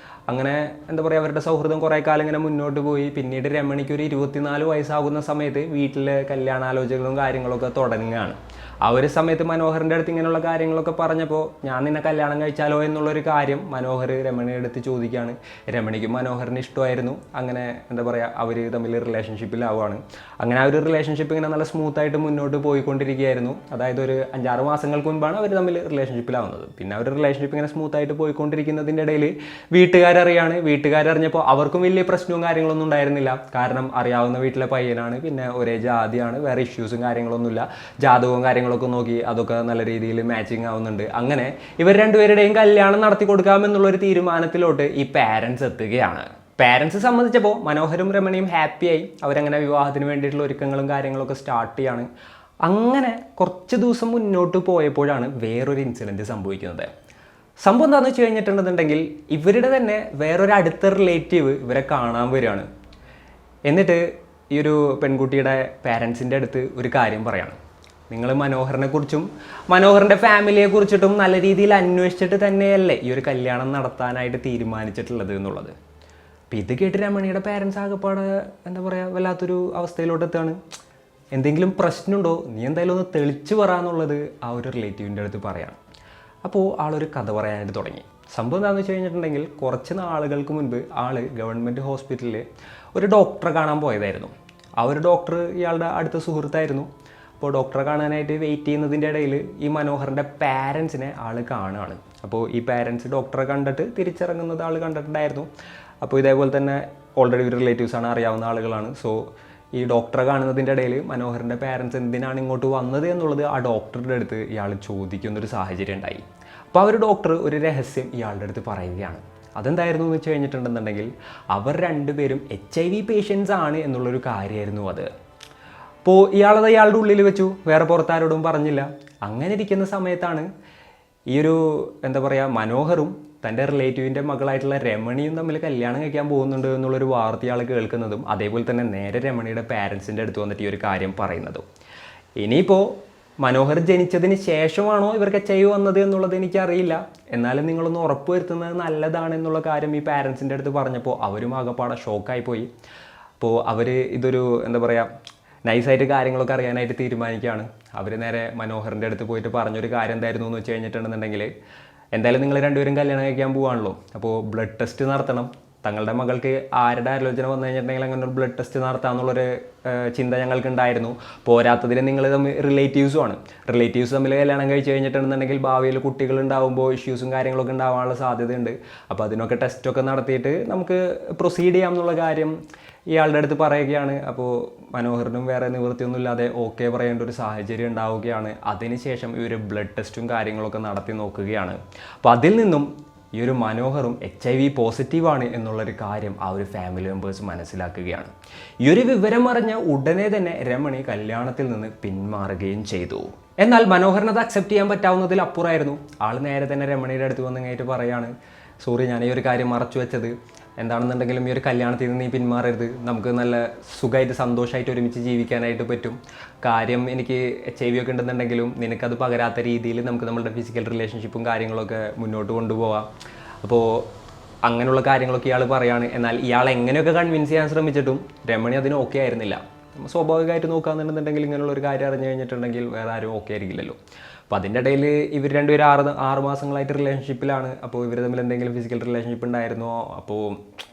അങ്ങനെ എന്താ പറയുക അവരുടെ സൗഹൃദം കുറേ കാലം ഇങ്ങനെ മുന്നോട്ട് പോയി. പിന്നീട് രമണിക്ക് ഒരു 24 വയസ്സാകുന്ന സമയത്ത് വീട്ടിൽ കല്യാണാലോചനകളും കാര്യങ്ങളൊക്കെ തുടങ്ങുകയാണ്. ആ ഒരു സമയത്ത് മനോഹറിൻ്റെ അടുത്ത് ഇങ്ങനെയുള്ള കാര്യങ്ങളൊക്കെ പറഞ്ഞപ്പോൾ ഞാൻ നിന്നെ കല്യാണം കഴിച്ചാലോ എന്നുള്ളൊരു കാര്യം മനോഹർ രമണിയുടെ അടുത്ത് ചോദിക്കുകയാണ്. രമണിക്കും മനോഹറിന് ഇഷ്ടമായിരുന്നു. അങ്ങനെ എന്താ പറയുക അവർ തമ്മിൽ റിലേഷൻഷിപ്പിലാവുകയാണ്. അങ്ങനെ ആ ഒരു റിലേഷൻഷിപ്പ് ഇങ്ങനെ നല്ല സ്മൂത്തായിട്ട് മുന്നോട്ട് പോയിക്കൊണ്ടിരിക്കുകയായിരുന്നു. അതായത് ഒരു 5-6 മാസങ്ങൾക്ക് മുൻപാണ് അവർ തമ്മിൽ റിലേഷൻഷിപ്പിലാവുന്നത്. പിന്നെ അവർ റിലേഷൻഷിപ്പ് ഇങ്ങനെ സ്മൂത്തായിട്ട് പോയിക്കൊണ്ടിരിക്കുന്നതിൻ്റെ ഇടയിൽ വീട്ടുകാരറിഞ്ഞപ്പോൾ അവർക്കും വലിയ പ്രശ്നവും കാര്യങ്ങളൊന്നും ഉണ്ടായിരുന്നില്ല. കാരണം അറിയാവുന്ന വീട്ടിലെ പയ്യനാണ്, പിന്നെ ഒരേ ജാതിയാണ്, വേറെ ഇഷ്യൂസും കാര്യങ്ങളൊന്നുമില്ല. ജാതകവും കാര്യങ്ങളൊക്കെ നോക്കി അതൊക്കെ നല്ല രീതിയിൽ മാച്ചിങ് ആവുന്നുണ്ട്. അങ്ങനെ ഇവർ രണ്ടുപേരുടെയും കല്യാണം നടത്തി കൊടുക്കാമെന്നുള്ളൊരു തീരുമാനത്തിലോട്ട് ഈ പാരൻസ് എത്തുകയാണ്. പാരൻസ് സംബന്ധിച്ചപ്പോൾ മനോഹരും രമണിയും ഹാപ്പിയായി. അവരങ്ങനെ വിവാഹത്തിന് വേണ്ടിയിട്ടുള്ള ഒരുക്കങ്ങളും കാര്യങ്ങളൊക്കെ സ്റ്റാർട്ട് ചെയ്യാണ്. അങ്ങനെ കുറച്ച് ദിവസം മുന്നോട്ട് പോയപ്പോഴാണ് വേറൊരു ഇൻസിഡൻറ്റ് സംഭവിക്കുന്നത്. സംഭവം എന്താണെന്ന് വെച്ച് കഴിഞ്ഞിട്ടുണ്ടെന്നുണ്ടെങ്കിൽ ഇവരുടെ തന്നെ വേറൊരു അടുത്ത റിലേറ്റീവ് ഇവരെ കാണാൻ വരികയാണ്. എന്നിട്ട് ഈ ഒരു പെൺകുട്ടിയുടെ പാരൻസിൻ്റെ അടുത്ത് ഒരു കാര്യം പറയാണ്. നിങ്ങൾ മനോഹറിനെ കുറിച്ചും മനോഹറിൻ്റെ ഫാമിലിയെ കുറിച്ചിട്ടും നല്ല രീതിയിൽ അന്വേഷിച്ചിട്ട് തന്നെയല്ലേ ഈ ഒരു കല്യാണം നടത്താനായിട്ട് തീരുമാനിച്ചിട്ടുള്ളത് എന്നുള്ളത്. അപ്പോൾ ഇത് കേട്ട് രമണിയുടെ പാരൻസ് ആകെപ്പാടെ എന്താ പറയുക വല്ലാത്തൊരു അവസ്ഥയിലോട്ട് എത്തുകയാണ്. എന്തെങ്കിലും പ്രശ്നമുണ്ടോ, നീ എന്തായാലും ഒന്ന് തെളിച്ച് പറയാന്നുള്ളത് ആ ഒരു റിലേറ്റീവിൻ്റെ അടുത്ത് പറയാണ്. അപ്പോൾ ആളൊരു കഥ പറയാനായിട്ട് തുടങ്ങി. സംഭവം എന്താണെന്ന് വെച്ച് കഴിഞ്ഞിട്ടുണ്ടെങ്കിൽ കുറച്ച് നാളുകൾക്ക് മുൻപ് ആൾ ഗവൺമെൻറ് ഹോസ്പിറ്റലിൽ ഒരു ഡോക്ടറെ കാണാൻ പോയതായിരുന്നു. ആ ഒരു ഡോക്ടർ ഇയാളുടെ അടുത്ത സുഹൃത്തായിരുന്നു. അപ്പോൾ ഡോക്ടറെ കാണാനായിട്ട് വെയിറ്റ് ചെയ്യുന്നതിൻ്റെ ഇടയിൽ ഈ മനോഹറിൻ്റെ പാരൻസിനെ ആൾ കാണുകയാണ്. അപ്പോൾ ഈ പാരൻസ് ഡോക്ടറെ കണ്ടിട്ട് തിരിച്ചിറങ്ങുന്നത് ആൾ കണ്ടിട്ടുണ്ടായിരുന്നു. അപ്പോൾ ഇതേപോലെ തന്നെ ഓൾറെഡി റിലേറ്റീവ്സാണ്, അറിയാവുന്ന ആളുകളാണ്. സോ ഈ ഡോക്ടറെ കാണുന്നതിൻ്റെ ഇടയിൽ മനോഹറിൻ്റെ പാരൻസ് എന്തിനാണ് ഇങ്ങോട്ട് വന്നത് എന്നുള്ളത് ആ ഡോക്ടറുടെ അടുത്ത് ഇയാൾ ചോദിക്കുന്നൊരു സാഹചര്യം ഉണ്ടായി. അപ്പോൾ ആ ഒരു ഡോക്ടർ ഒരു രഹസ്യം ഇയാളുടെ അടുത്ത് പറയുകയാണ്. അതെന്തായിരുന്നു എന്ന് വെച്ച് കഴിഞ്ഞിട്ടുണ്ടെന്നുണ്ടെങ്കിൽ അവർ രണ്ടുപേരും HIV പേഷ്യൻസ് ആണ് എന്നുള്ളൊരു കാര്യമായിരുന്നു അത്. അപ്പോൾ ഇയാളത് ഇയാളുടെ ഉള്ളിൽ വെച്ചു, വേറെ പുറത്താരോടും പറഞ്ഞില്ല. അങ്ങനെ ഇരിക്കുന്ന സമയത്താണ് ഈ ഒരു എന്താ പറയുക മനോഹറും തൻ്റെ റിലേറ്റീവിൻ്റെ മകളായിട്ടുള്ള രമണിയും തമ്മിൽ കല്യാണം കഴിക്കാൻ പോകുന്നുണ്ട് എന്നുള്ളൊരു വാർത്ത ഇയാൾ കേൾക്കുന്നതും അതേപോലെ തന്നെ നേരെ രമണിയുടെ പാരൻസിൻ്റെ അടുത്ത് വന്നിട്ട് ഈ ഒരു കാര്യം പറയുന്നതും. ഇനിയിപ്പോൾ മനോഹർ ജനിച്ചതിന് ശേഷമാണോ ഇവർക്ക് HIV വന്നത് എന്നുള്ളത് എനിക്കറിയില്ല. എന്നാലും നിങ്ങളൊന്ന് ഉറപ്പ് വരുത്തുന്നത് നല്ലതാണെന്നുള്ള കാര്യം ഈ പാരൻസിൻ്റെ അടുത്ത് പറഞ്ഞപ്പോൾ അവരും ആകെപ്പാടെ ഷോക്കായിപ്പോയി. അപ്പോൾ അവർ ഇതൊരു എന്താ പറയുക നൈസായിട്ട് കാര്യങ്ങളൊക്കെ അറിയാനായിട്ട് തീരുമാനിക്കുകയാണ്. അവർ നേരെ മനോഹറിൻ്റെ അടുത്ത് പോയിട്ട് പറഞ്ഞൊരു കാര്യം എന്തായിരുന്നു എന്ന് വെച്ച് കഴിഞ്ഞിട്ടുണ്ടെന്നുണ്ടെങ്കിൽ, എന്തായാലും നിങ്ങൾ രണ്ടുപേരും കല്യാണം കഴിക്കാൻ പോവാണല്ലോ, അപ്പോൾ ബ്ലഡ് ടെസ്റ്റ് നടത്തണം. തങ്ങളുടെ മകൾക്ക് ആരുടെ ആലോചന വന്നു കഴിഞ്ഞിട്ടുണ്ടെങ്കിൽ അങ്ങനെ ഒരു ബ്ലഡ് ടെസ്റ്റ് നടത്താമെന്നുള്ളൊരു ചിന്ത ഞങ്ങൾക്കുണ്ടായിരുന്നു. പോരാത്തതിന് നിങ്ങൾ തമ്മിൽ റിലേറ്റീവ്സ് തമ്മിൽ കല്യാണം കഴിച്ച് കഴിഞ്ഞിട്ടുണ്ടെന്നുണ്ടെങ്കിൽ ഭാവിയിൽ കുട്ടികളുണ്ടാകുമ്പോൾ ഇഷ്യൂസും കാര്യങ്ങളൊക്കെ ഉണ്ടാവാനുള്ള സാധ്യതയുണ്ട്. അപ്പോൾ അതിനൊക്കെ ടെസ്റ്റൊക്കെ നടത്തിയിട്ട് നമുക്ക് പ്രൊസീഡ് ചെയ്യാം എന്നുള്ള കാര്യം ഇയാളുടെ അടുത്ത് പറയുകയാണ്. അപ്പോൾ മനോഹറിനും വേറെ നിവൃത്തിയൊന്നും ഇല്ലാതെ ഓക്കെ പറയേണ്ട ഒരു സാഹചര്യം ഉണ്ടാവുകയാണ്. അതിനുശേഷം ഇവർ ബ്ലഡ് ടെസ്റ്റും കാര്യങ്ങളൊക്കെ നടത്തി നോക്കുകയാണ്. അപ്പോൾ അതിൽ നിന്നും ഈ ഒരു മനോഹറും HIV പോസിറ്റീവാണ് എന്നുള്ളൊരു കാര്യം ആ ഒരു ഫാമിലി മെമ്പേഴ്സ് മനസ്സിലാക്കുകയാണ്. ഈ ഒരു വിവരം അറിഞ്ഞ ഉടനെ തന്നെ രമണി കല്യാണത്തിൽ നിന്ന് പിന്മാറുകയും ചെയ്തു. എന്നാൽ മനോഹറിനത് അക്സെപ്റ്റ് ചെയ്യാൻ പറ്റാവുന്നതിൽ അപ്പുറമായിരുന്നു. ആൾ നേരെ തന്നെ രമണിയുടെ അടുത്ത് വന്നിങ്ങായിട്ട് പറയാണ്, സോറി ഞാൻ ഈ ഒരു കാര്യം മറച്ചു വെച്ചത്, എന്താണെന്നുണ്ടെങ്കിലും ഈ ഒരു കല്യാണത്തിൽ നിന്ന് നീ പിന്മാറരുത്, നമുക്ക് നല്ല സുഖമായിട്ട് സന്തോഷമായിട്ട് ഒരുമിച്ച് ജീവിക്കാനായിട്ട് പറ്റും. കാര്യം എനിക്ക് HIV ഒക്കെ ഉണ്ടെന്നുണ്ടെങ്കിലും നിനക്കത് പകരാത്ത രീതിയിൽ നമുക്ക് നമ്മളുടെ ഫിസിക്കൽ റിലേഷൻഷിപ്പും കാര്യങ്ങളൊക്കെ മുന്നോട്ട് കൊണ്ടുപോകാം. അപ്പോൾ അങ്ങനെയുള്ള കാര്യങ്ങളൊക്കെ ഇയാൾ പറയാണ്. എന്നാൽ ഇയാൾ എങ്ങനെയൊക്കെ കൺവിൻസ് ചെയ്യാൻ ശ്രമിച്ചിട്ടും രമണി അതിന് ഓക്കെ ആയിരുന്നില്ല. സ്വാഭാവികമായിട്ട് നോക്കുകയാണെന്നുണ്ടെങ്കിൽ ഇങ്ങനെയുള്ള ഒരു കാര്യം അറിഞ്ഞു കഴിഞ്ഞിട്ടുണ്ടെങ്കിൽ വേറെ ആരും ഓക്കെ ആയിരിക്കില്ലല്ലോ. അപ്പോൾ അതിൻ്റെ ഇടയിൽ ഇവർ രണ്ടുപേരും 6 മാസങ്ങളായിട്ട് റിലേഷൻഷിപ്പിലാണ്. അപ്പോൾ ഇവർ തമ്മിൽ എന്തെങ്കിലും ഫിസിക്കൽ റിലേഷൻഷിപ്പ് ഉണ്ടായിരുന്നോ, അപ്പോൾ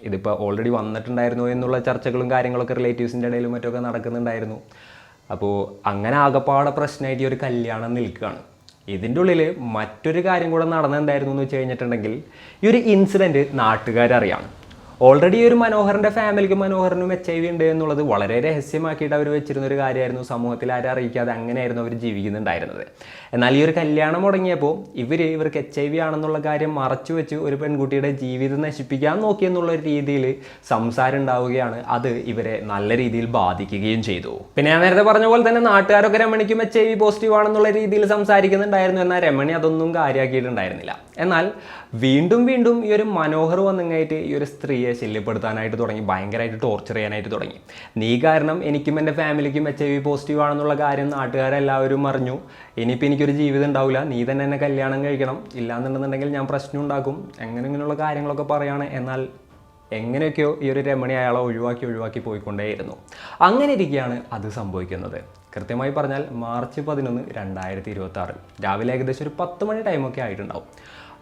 ഇതിപ്പോൾ ഓൾറെഡി വന്നിട്ടുണ്ടായിരുന്നോ എന്നുള്ള ചർച്ചകളും കാര്യങ്ങളൊക്കെ റിലേറ്റീവ്സിൻ്റെ ഇടയിലും മറ്റൊക്കെ നടക്കുന്നുണ്ടായിരുന്നു. അപ്പോൾ അങ്ങനെ ആകെപ്പാടെ പ്രശ്നമായിട്ട് ഈ ഒരു കല്യാണം നിൽക്കുകയാണ്. ഇതിൻ്റെ ഉള്ളിൽ മറ്റൊരു കാര്യം കൂടെ നടന്നെന്തായിരുന്നു എന്ന് വെച്ച് കഴിഞ്ഞിട്ടുണ്ടെങ്കിൽ, ഈ ഒരു ഇൻസിഡൻറ്റ് നാട്ടുകാരറിയാണ്. ഓൾറെഡി ഒരു മനോഹറിൻ്റെ ഫാമിലിക്ക് മനോഹറിനും HIV ഉണ്ട് എന്നുള്ളത് വളരെ രഹസ്യമാക്കിയിട്ട് അവർ വെച്ചിരുന്നൊരു കാര്യമായിരുന്നു. സമൂഹത്തിൽ ആരും അറിയിക്കാതെ അങ്ങനെയായിരുന്നു അവർ ജീവിക്കുന്നുണ്ടായിരുന്നത്. എന്നാൽ ഈ ഒരു കല്യാണം മുടങ്ങിയപ്പോൾ ഇവർക്ക് HIV ആണെന്നുള്ള കാര്യം മറച്ചു വെച്ച് ഒരു പെൺകുട്ടിയുടെ ജീവിതം നശിപ്പിക്കാൻ നോക്കിയെന്നുള്ള ഒരു രീതിയിൽ സംസാരം ഉണ്ടാവുകയാണ്. അത് ഇവരെ നല്ല രീതിയിൽ ബാധിക്കുകയും ചെയ്തു. പിന്നെ ഞാൻ നേരത്തെ പറഞ്ഞ പോലെ തന്നെ നാട്ടുകാരൊക്കെ രമണിക്കും HIV പോസിറ്റീവ് ആണെന്നുള്ള രീതിയിൽ സംസാരിക്കുന്നുണ്ടായിരുന്നു. എന്നാൽ രമണി അതൊന്നും കാര്യമാക്കിയിട്ടുണ്ടായിരുന്നില്ല. എന്നാൽ വീണ്ടും ഈ ഒരു മനോഹർ വന്നിങ്ങായിട്ട് ഈ ഒരു സ്ത്രീയെ ശല്യപ്പെടുത്താനായിട്ട് തുടങ്ങി, ഭയങ്കരമായിട്ട് ടോർച്ചർ ചെയ്യാനായിട്ട് തുടങ്ങി. നീ കാരണം എനിക്കും എൻ്റെ ഫാമിലിക്കും HIV പോസിറ്റീവ് ആണെന്നുള്ള കാര്യം നാട്ടുകാരെല്ലാവരും അറിഞ്ഞു. ഇനിയിപ്പോൾ എനിക്കൊരു ജീവിതം ഉണ്ടാവില്ല, നീ തന്നെ എന്നെ കല്യാണം കഴിക്കണം, ഇല്ലാന്നുണ്ടെന്നുണ്ടെങ്കിൽ ഞാൻ പ്രശ്നം ഉണ്ടാക്കും, ഇങ്ങനെയുള്ള കാര്യങ്ങളൊക്കെ പറയാണ്. എന്നാൽ എങ്ങനെയൊക്കെയോ ഈ ഒരു രമണി അയാളെ ഒഴിവാക്കി പോയിക്കൊണ്ടേയിരുന്നു. അങ്ങനെ ഇരിക്കുകയാണ് അത് സംഭവിക്കുന്നത്. കൃത്യമായി പറഞ്ഞാൽ മാർച്ച് 11, 2026 രാവിലെ ഏകദേശം ഒരു 10 മണി ടൈമൊക്കെ ആയിട്ടുണ്ടാവും.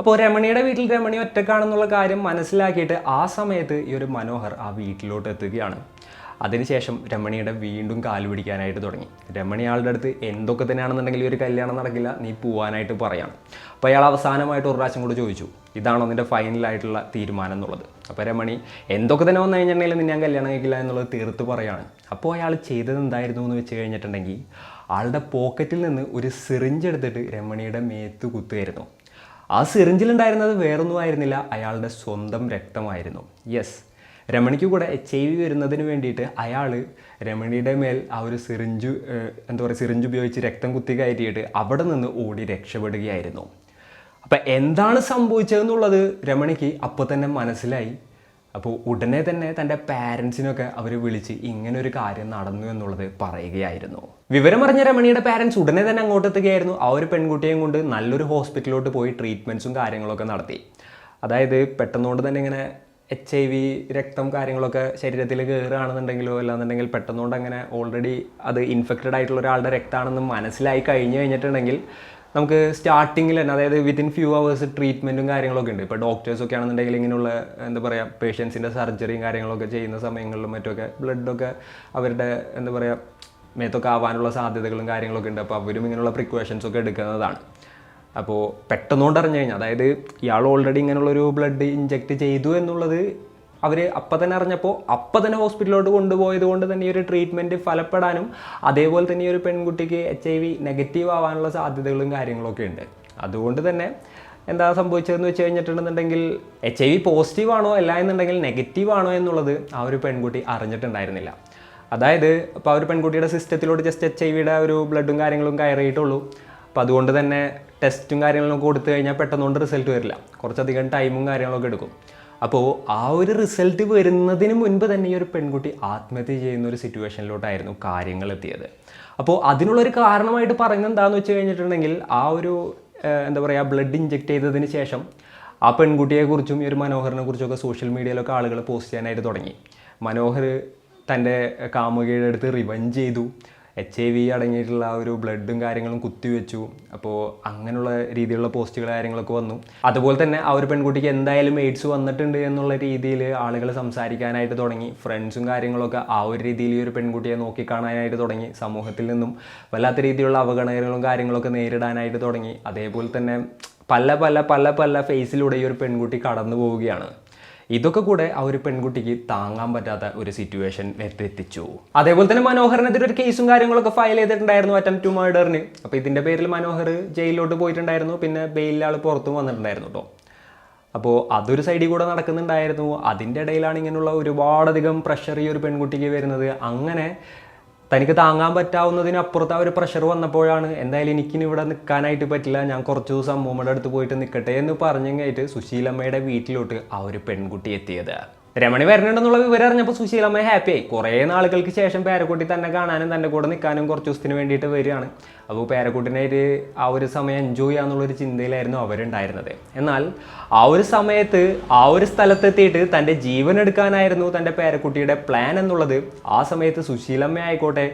അപ്പോൾ രമണിയുടെ വീട്ടിൽ രമണി ഒറ്റക്കാണെന്നുള്ള കാര്യം മനസ്സിലാക്കിയിട്ട് ആ സമയത്ത് ഈ ഒരു മനോഹർ ആ വീട്ടിലോട്ട് എത്തുകയാണ്. അതിനുശേഷം രമണിയുടെ വീണ്ടും കാല് പിടിക്കാനായിട്ട് തുടങ്ങി. രമണി ആളുടെ അടുത്ത് എന്തൊക്കെ തന്നെയാണെന്നുണ്ടെങ്കിൽ ഒരു കല്യാണം നടക്കില്ല, നീ പോവാനായിട്ട് പറയാണ്. അപ്പോൾ അയാൾ അവസാനമായിട്ട് ഒരു പ്രാവശ്യം കൂടി ചോദിച്ചു, ഇതാണോ നിൻ്റെ ഫൈനലായിട്ടുള്ള തീരുമാനം എന്നുള്ളത്. അപ്പോൾ രമണി എന്തൊക്കെ തന്നെ വന്നു കഴിഞ്ഞിട്ടുണ്ടെങ്കിൽ നിന്നെ ഞാൻ കല്യാണം കഴിക്കില്ല എന്നുള്ളത് തീർത്ത് പറയാണ്. അപ്പോൾ അയാൾ ചെയ്തത് എന്തായിരുന്നു എന്ന് വെച്ച് കഴിഞ്ഞിട്ടുണ്ടെങ്കിൽ, ആളുടെ പോക്കറ്റിൽ നിന്ന് ഒരു സിറിഞ്ച് എടുത്തിട്ട് രമണിയുടെ മേത്ത് കുത്തുമായിരുന്നു. ആ സിറിഞ്ചിലുണ്ടായിരുന്നത് വേറൊന്നും ആയിരുന്നില്ല, അയാളുടെ സ്വന്തം രക്തമായിരുന്നു. യെസ്, രമണിക്ക് കൂടെ HIV വരുന്നതിന് വേണ്ടിയിട്ട് അയാൾ രമണിയുടെ മേൽ ആ ഒരു സിറിഞ്ച് ഉപയോഗിച്ച് രക്തം കുത്തി കയറ്റിയിട്ട് അവിടെ നിന്ന് ഓടി രക്ഷപ്പെടുകയായിരുന്നു. അപ്പം എന്താണ് സംഭവിച്ചതെന്നുള്ളത് രമണിക്ക് അപ്പോൾ തന്നെ മനസ്സിലായി. അപ്പോൾ ഉടനെ തന്നെ തൻ്റെ പാരൻസിനൊക്കെ അവർ വിളിച്ച് ഇങ്ങനൊരു കാര്യം നടന്നു എന്നുള്ളത് പറയുകയായിരുന്നു. വിവരമറിഞ്ഞ രമണിയുടെ പാരൻസ് ഉടനെ തന്നെ അങ്ങോട്ടെത്തുകയായിരുന്നു. ആ ഒരു പെൺകുട്ടിയെയും കൊണ്ട് നല്ലൊരു ഹോസ്പിറ്റലിലോട്ട് പോയി ട്രീറ്റ്മെൻറ്റ്സും കാര്യങ്ങളൊക്കെ നടത്തി. അതായത് പെട്ടെന്നുകൊണ്ട് തന്നെ ഇങ്ങനെ HIV രക്തം കാര്യങ്ങളൊക്കെ ശരീരത്തിൽ കയറുകയാണെന്നുണ്ടെങ്കിലോ അല്ലാന്നുണ്ടെങ്കിൽ പെട്ടെന്നുകൊണ്ട് അങ്ങനെ ഓൾറെഡി അത് ഇൻഫെക്റ്റഡ് ആയിട്ടുള്ള ഒരാളുടെ രക്തമാണെന്ന് മനസ്സിലായി കഴിഞ്ഞിട്ടുണ്ടെങ്കിൽ നമുക്ക് സ്റ്റാർട്ടിങ്ങിൽ തന്നെ, അതായത് വിത്തിൻ ഫ്യൂ അവേഴ്സ് ട്രീറ്റ്മെൻറ്റും കാര്യങ്ങളൊക്കെ ഉണ്ട്. ഇപ്പോൾ ഡോക്ടേഴ്സൊക്കെ ആണെന്നുണ്ടെങ്കിൽ ഇങ്ങനെയുള്ള എന്താ പറയുക പേഷ്യൻസിൻ്റെ സർജറിയും കാര്യങ്ങളൊക്കെ ചെയ്യുന്ന സമയങ്ങളിലും മറ്റൊക്കെ ബ്ലഡൊക്കെ അവരുടെ എന്താ പറയുക മേത്തൊക്കെ ആവാനുള്ള സാധ്യതകളും കാര്യങ്ങളൊക്കെ ഉണ്ട്. അപ്പോൾ അവരും ഇങ്ങനെയുള്ള പ്രിക്കോഷൻസൊക്കെ എടുക്കുന്നതാണ്. അപ്പോൾ പെട്ടെന്നുകൊണ്ട് അറിഞ്ഞു കഴിഞ്ഞാൽ, അതായത് ഇയാൾ ഓൾറെഡി ഇങ്ങനെയുള്ളൊരു ബ്ലഡ് ഇഞ്ചെക്റ്റ് ചെയ്തു എന്നുള്ളത് അവർ അപ്പം തന്നെ അറിഞ്ഞപ്പോൾ അപ്പം തന്നെ ഹോസ്പിറ്റലിലോട്ട് കൊണ്ടുപോയത് കൊണ്ട് തന്നെ ഈ ഒരു ട്രീറ്റ്മെൻറ്റ് ഫലപ്പെടാനും അതേപോലെ തന്നെ ഈ ഒരു പെൺകുട്ടിക്ക് HIV നെഗറ്റീവ് ആവാനുള്ള സാധ്യതകളും കാര്യങ്ങളൊക്കെ ഉണ്ട്. അതുകൊണ്ട് തന്നെ എന്താ സംഭവിച്ചതെന്ന് വെച്ച് കഴിഞ്ഞിട്ടുണ്ടെന്നുണ്ടെങ്കിൽ HIV പോസിറ്റീവ് ആണോ അല്ല എന്നുണ്ടെങ്കിൽ നെഗറ്റീവ് ആണോ എന്നുള്ളത് ആ ഒരു പെൺകുട്ടി അറിഞ്ഞിട്ടുണ്ടായിരുന്നില്ല. അതായത് ഇപ്പോൾ ആ ഒരു പെൺകുട്ടിയുടെ സിസ്റ്റത്തിലോട്ട് ജസ്റ്റ് HIV ഒരു ബ്ലഡും കാര്യങ്ങളും കയറിയിട്ടുള്ളൂ. അപ്പോൾ അതുകൊണ്ട് തന്നെ ടെസ്റ്റും കാര്യങ്ങളൊക്കെ കൊടുത്തു കഴിഞ്ഞാൽ പെട്ടെന്നുകൊണ്ട് റിസൾട്ട് വരില്ല, കുറച്ചധികം ടൈമും കാര്യങ്ങളൊക്കെ എടുക്കും. അപ്പോൾ ആ ഒരു റിസൾട്ട് വരുന്നതിന് മുൻപ് തന്നെ ഈ ഒരു പെൺകുട്ടി ആത്മഹത്യ ചെയ്യുന്ന ഒരു സിറ്റുവേഷനിലോട്ടായിരുന്നു കാര്യങ്ങൾ എത്തിയത്. അപ്പോൾ അതിനുള്ളൊരു കാരണമായിട്ട് പറയുന്നത് എന്താണെന്ന് വെച്ച് കഴിഞ്ഞിട്ടുണ്ടെങ്കിൽ, ആ ഒരു എന്താ പറയുക, ബ്ലഡ് ഇഞ്ചെക്ട് ചെയ്തതിന് ശേഷം ആ പെൺകുട്ടിയെക്കുറിച്ചും ഈ ഒരു മനോഹറിനെ കുറിച്ചൊക്കെ സോഷ്യൽ മീഡിയയിലൊക്കെ ആളുകൾ പോസ്റ്റ് ചെയ്യാനായിട്ട് തുടങ്ങി. മനോഹർ തൻ്റെ കാമുകിയുടെ അടുത്ത് റിവഞ്ച് ചെയ്തു, HIV അടങ്ങിയിട്ടുള്ള ആ ഒരു ബ്ലഡും കാര്യങ്ങളും കുത്തിവെച്ചു. അപ്പോൾ അങ്ങനെയുള്ള രീതിയിലുള്ള പോസ്റ്റുകൾ കാര്യങ്ങളൊക്കെ വന്നു. അതുപോലെ തന്നെ ആ ഒരു പെൺകുട്ടിക്ക് എന്തായാലും എയ്ഡ്സ് വന്നിട്ടുണ്ട് എന്നുള്ള രീതിയിൽ ആളുകൾ സംസാരിക്കാനായിട്ട് തുടങ്ങി. ഫ്രണ്ട്സും കാര്യങ്ങളൊക്കെ ആ ഒരു രീതിയിൽ ഈ ഒരു പെൺകുട്ടിയെ നോക്കിക്കാണാനായിട്ട് തുടങ്ങി. സമൂഹത്തിൽ നിന്നും വല്ലാത്ത രീതിയിലുള്ള അവഗണനകളും കാര്യങ്ങളൊക്കെ നേരിടാനായിട്ട് തുടങ്ങി. അതേപോലെ തന്നെ പല പല പല പല ഫേസിലൂടെ ഈ ഒരു പെൺകുട്ടി കടന്നു പോവുകയാണ്. ഇതൊക്കെ കൂടെ ആ ഒരു പെൺകുട്ടിക്ക് താങ്ങാൻ പറ്റാത്ത ഒരു സിറ്റുവേഷൻ എത്തിച്ചു. അതേപോലെ തന്നെ മനോഹറിനെതിരെ ഒരു കേസും കാര്യങ്ങളൊക്കെ ഫയൽ ചെയ്തിട്ടുണ്ടായിരുന്നു, അറ്റംപ്റ്റ് ടു മർഡറിന്. അപ്പോൾ ഇതിൻ്റെ പേരിൽ മനോഹർ ജയിലിലോട്ട് പോയിട്ടുണ്ടായിരുന്നു, പിന്നെ ബെയിലിൽ ആൾ പുറത്തും വന്നിട്ടുണ്ടായിരുന്നു കേട്ടോ. അപ്പോൾ അതൊരു സൈഡിൽ കൂടെ നടക്കുന്നുണ്ടായിരുന്നു. അതിൻ്റെ ഇടയിലാണ് ഇങ്ങനെയുള്ള ഒരുപാടധികം പ്രഷർ ഈ ഒരു പെൺകുട്ടിക്ക് വരുന്നത്. അങ്ങനെ തനിക്ക് താങ്ങാൻ പറ്റാവുന്നതിനപ്പുറത്ത് ആ ഒരു പ്രഷർ വന്നപ്പോഴാണ് എന്തായാലും എനിക്കിനി ഇവിടെ നിൽക്കാനായിട്ട് പറ്റില്ല, ഞാൻ കുറച്ച് ദിവസം അമ്മൂമ്മയുടെ അടുത്ത് പോയിട്ട് നിൽക്കട്ടെ എന്ന് പറഞ്ഞങ്ങായിട്ട് സുശീലമ്മയുടെ വീട്ടിലോട്ട് ആ ഒരു പെൺകുട്ടി എത്തിയത്. രമണി വരണുണ്ടെന്നുള്ള വിവരം അറിഞ്ഞപ്പോൾ സുശീലമ്മ ഹാപ്പിയായി. കുറേ നാളുകൾക്ക് ശേഷം പേരക്കുട്ടി തന്നെ കാണാനും തൻ്റെ കൂടെ നിൽക്കാനും കുറച്ച് ദിവസത്തിന് വേണ്ടിയിട്ട് വരികയാണ്. അപ്പോൾ പേരക്കുട്ടിനായിട്ട് ആ ഒരു സമയം എൻജോയ് ചെയ്യാന്നുള്ളൊരു ചിന്തയിലായിരുന്നു അവരുണ്ടായിരുന്നത്. എന്നാൽ ആ ഒരു സമയത്ത് ആ ഒരു സ്ഥലത്തെത്തിയിട്ട് തൻ്റെ ജീവൻ എടുക്കാനായിരുന്നു തൻ്റെ പേരക്കുട്ടിയുടെ പ്ലാൻ എന്നുള്ളത് ആ സമയത്ത് സുശീലമ്മ ആയിക്കോട്ടെ,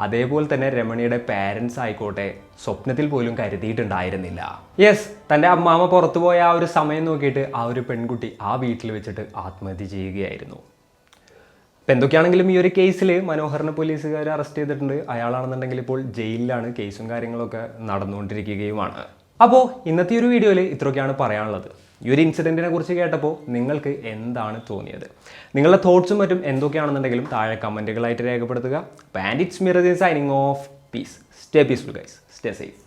അതേപോലെ തന്നെ രമണിയുടെ പാരൻസ് ആയിക്കോട്ടെ സ്വപ്നത്തിൽ പോലും കരുതിയിട്ടുണ്ടായിരുന്നില്ല. യെസ്, തൻ്റെ അമ്മാമ്മ പുറത്തു പോയ ആ ഒരു സമയം നോക്കിയിട്ട് ആ ഒരു പെൺകുട്ടി ആ വീട്ടിൽ വെച്ചിട്ട് ആത്മഹത്യ ചെയ്യുകയായിരുന്നു. ഇപ്പം എന്തൊക്കെയാണെങ്കിലും ഈ ഒരു കേസിൽ മനോഹറിനെ പോലീസുകാർ അറസ്റ്റ് ചെയ്തിട്ടുണ്ട്. അയാളാണെന്നുണ്ടെങ്കിൽ ഇപ്പോൾ ജയിലിലാണ്, കേസും കാര്യങ്ങളൊക്കെ നടന്നുകൊണ്ടിരിക്കുകയുമാണ്. അപ്പോൾ ഇന്നത്തെ ഒരു വീഡിയോയിൽ ഇത്രയൊക്കെയാണ് പറയാനുള്ളത്. ഈ ഒരു ഇൻസിഡൻറ്റിനെ കുറിച്ച് കേട്ടപ്പോൾ നിങ്ങൾക്ക് എന്താണ് തോന്നിയത്? നിങ്ങളുടെ തോട്ട്സും മറ്റും എന്തൊക്കെയാണെന്നുണ്ടെങ്കിലും താഴെ കമൻറ്റുകളായിട്ട് രേഖപ്പെടുത്തുക. And it's me Razeen signing off. Peace. Stay peaceful guys. Stay safe.